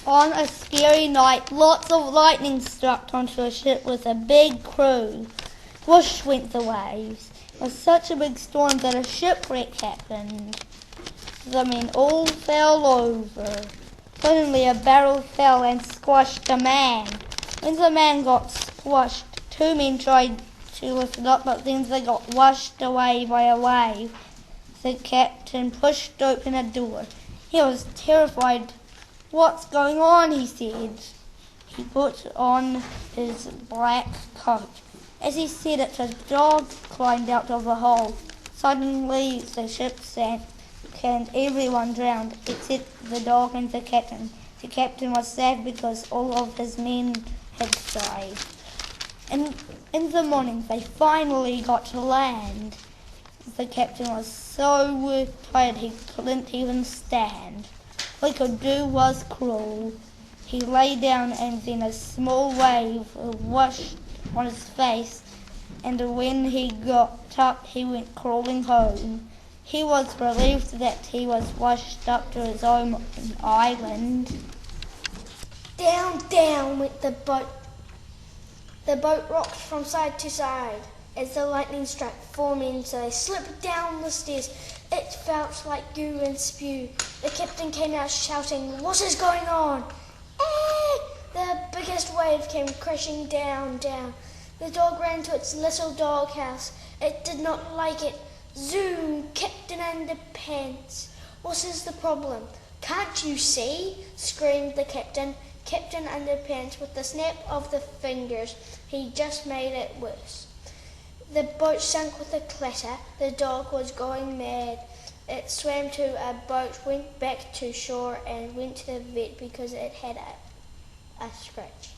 On a scary night, lots of lightning struck onto a ship with a big crew. Whoosh went the waves. It was such a big storm that a shipwreck happened. The men all fell over. Suddenly a barrel fell and squashed a man. When the man got squashed, two men tried to lift it up, but then they got washed away by a wave. The captain pushed open a door. He was terrified. "What's going on?" he said. He put on his black coat. As he said it, a dog climbed out of the hole. Suddenly the ship sank and everyone drowned except the dog and the captain. The captain was sad because all of his men had died. And in the morning they finally got to land. The captain was so tired he couldn't even stand. All he could do was crawl. He lay down and then a small wave washed on his face, and when he got up he went crawling home. He was relieved that he was washed up to his own island. Down, down went the boat. The boat rocked from side to side as the lightning struck four men, so they slipped down the stairs. It felt like goo and spew. The captain came out shouting, "What is going on?" The biggest wave came crashing down, down. The dog ran to its little doghouse. It did not like it. "Zoom, Captain Underpants, what is the problem?" "Can't you see?" screamed the captain. Captain Underpants, with the snap of the fingers, he just made it worse. The boat sank with a clatter. The dog was going mad. It swam to a boat, went back to shore, and went to the vet because it had a scratch.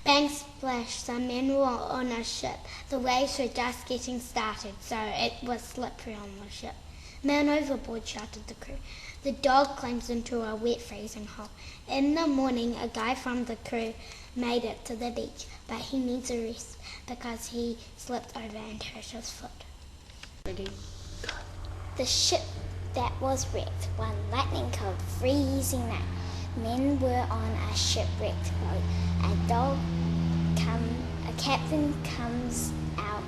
Bang splash, some men were on a ship. The waves were just getting started, so it was slippery on the ship. "Man overboard," shouted the crew. The dog climbs into a wet freezing hole. In the morning, a guy from the crew made it to the beach, but he needs a rest because he slipped over and hurt his foot. Ready? The ship that was wrecked one lightning-cold freezing night. Men were on a shipwrecked boat. A captain comes out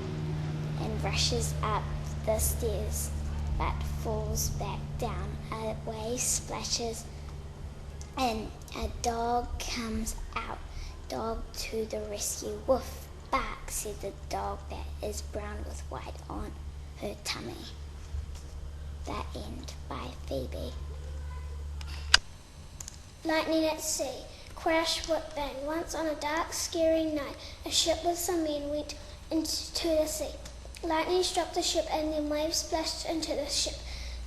and rushes up the stairs, but falls back down. A wave splashes and a dog comes out. "Dog to the rescue, woof, bark," said the dog that is brown with white on her tummy. That end by Phoebe. Lightning at sea. Crash, whip, bang. Once on a dark, scary night, a ship with some men went into the sea. Lightning struck the ship and then waves splashed into the ship.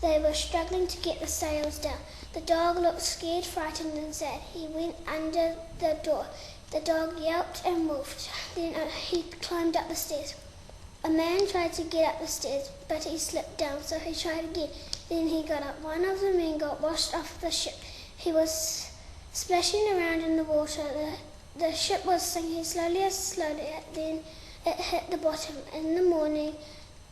They were struggling to get the sails down. The dog looked scared, frightened and sad. He went under the door. The dog yelped and wolfed. Then he climbed up the stairs. A man tried to get up the stairs, but he slipped down, so he tried again. Then he got up. One of the men got washed off the ship. He was splashing around in the water. The ship was sinking slowly, then it hit the bottom. In the morning,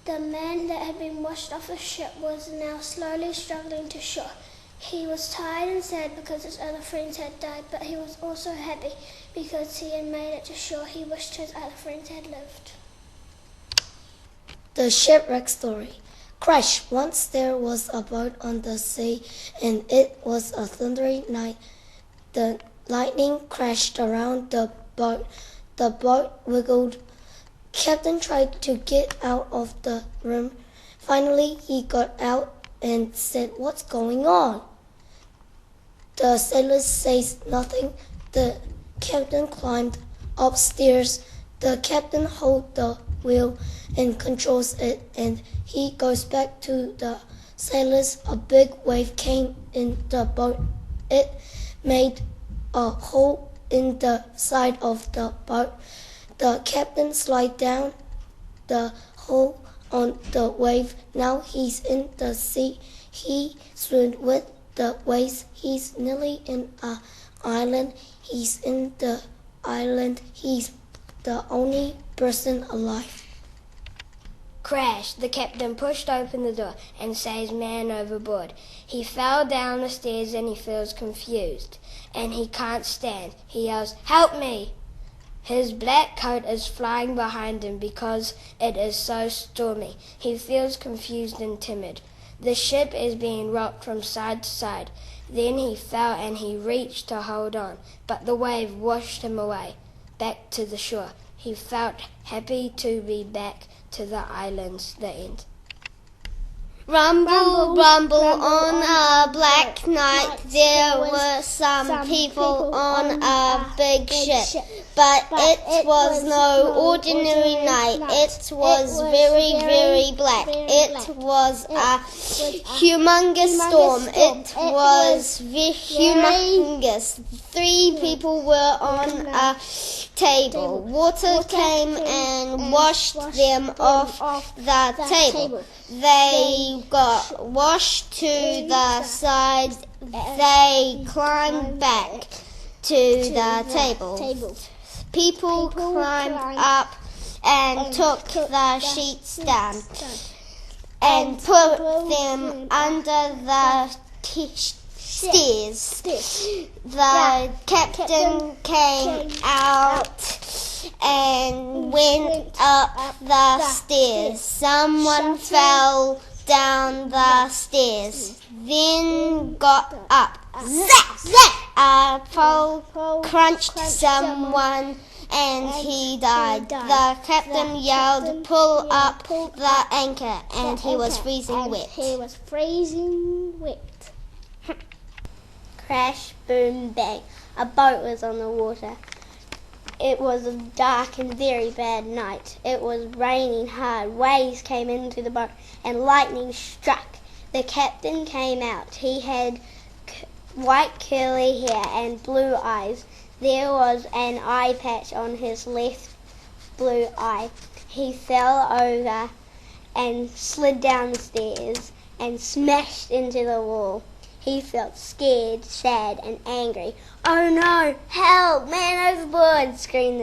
the man that had been washed off the ship was now slowly struggling to shore. He was tired and sad because his other friends had died, but he was also happy because he had made it to shore. He wished his other friends had lived. The Shipwreck Story. Crash! Once there was a boat on the sea, and it was a thundery night. The lightning crashed around the boat. The boat wiggled. Captain tried to get out of the room. Finally, he got out and said, "What's going on?" The sailors said nothing. The captain climbed upstairs. The captain holds the wheel and controls it, and he goes back to the sailors. A big wave came in the boat. It made a hole in the side of the boat. The captain slid down the hole on the wave. Now he's in the sea. He swam with the waves. He's nearly in an island. He's in the island. He's the only person alive. Crash! The captain pushed open the door and says man overboard. He fell down the stairs and he feels confused. And he can't stand. He yells, "Help me!" His black coat is flying behind him because it is so stormy. He feels confused and timid. The ship is being rocked from side to side. Then he fell and he reached to hold on, but the wave washed him away, back to the shore. He felt happy to be back to the islands. The end. Rumble, rumble on a black night, there were some people on a big ship. But it was no ordinary night. It was very, very black. It was a humongous storm. It was humongous. 3 people were on a table. Water came and washed them off the table. They got washed to the side. They climbed back to the table. People climbed up and took the sheets down and put them under the stairs. The captain came out and went up the stairs. Someone fell down the stairs, then got up. Zap! Zap! A pole crunched someone and he died. The captain yelled, "Pull up the anchor," and he was freezing wet. Crash, boom, bang. A boat was on the water. It was a dark and very bad night. It was raining hard. Waves came into the boat and lightning struck. The captain came out. He had white curly hair and blue eyes. There was an eye patch on his left blue eye. He fell over and slid down the stairs and smashed into the wall. He felt scared, sad, and angry. "Oh no! Help! Man overboard!" screamed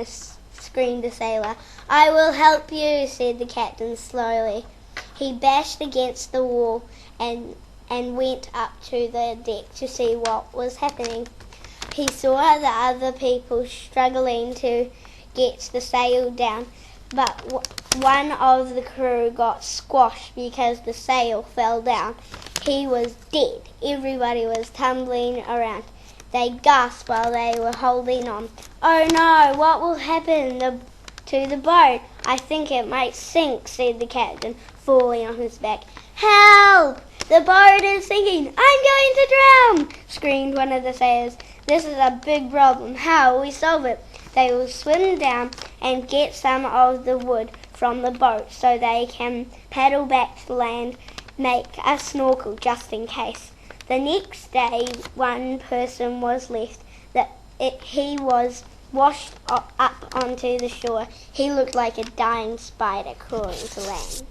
the sailor. "I will help you," said the captain slowly. He bashed against the wall and went up to the deck to see what was happening. He saw the other people struggling to get the sail down, but one of the crew got squashed because the sail fell down. He was dead. Everybody was tumbling around. They gasped while they were holding on. "Oh no, what will happen to the boat? I think it might sink," said the captain, falling on his back. "Help! The boat is sinking! I'm going to drown!" screamed one of the sailors. "This is a big problem. How will we solve it?" "They will swim down and get some of the wood from the boat so they can paddle back to land, make a snorkel just in case." The next day, one person was left. He was washed up onto the shore. He looked like a dying spider crawling to land.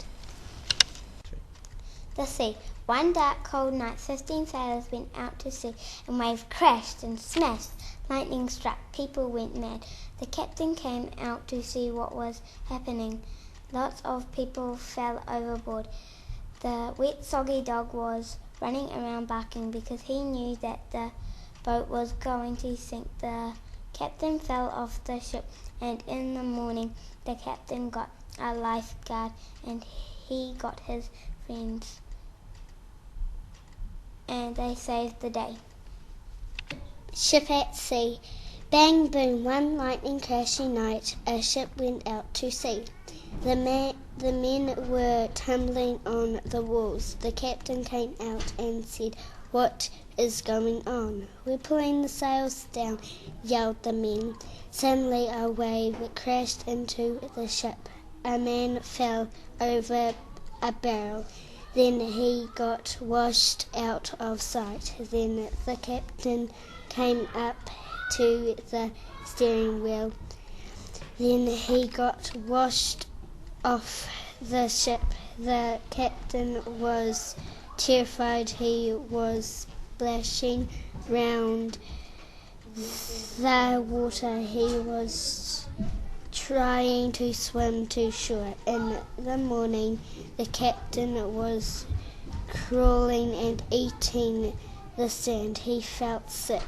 The sea. One dark, cold night, 15 sailors went out to sea, and waves crashed and smashed. Lightning struck. People went mad. The captain came out to see what was happening. Lots of people fell overboard. The wet, soggy dog was running around barking because he knew that the boat was going to sink. The captain fell off the ship, and in the morning the captain got a lifeguard and he got his friends, and they saved the day. Ship at sea. Bang, boom, one lightning crashing night, a ship went out to sea. The men were tumbling on the walls. The captain came out and said, "What is going on?" "We're pulling the sails down," yelled the men. Suddenly a wave crashed into the ship. A man fell over a barrel. Then he got washed out of sight. Then the captain came up to the steering wheel. Then he got washed off the ship. The captain was terrified. He was splashing round the water. He was trying to swim to shore. In the morning, the captain was crawling and eating the sand. He felt sick.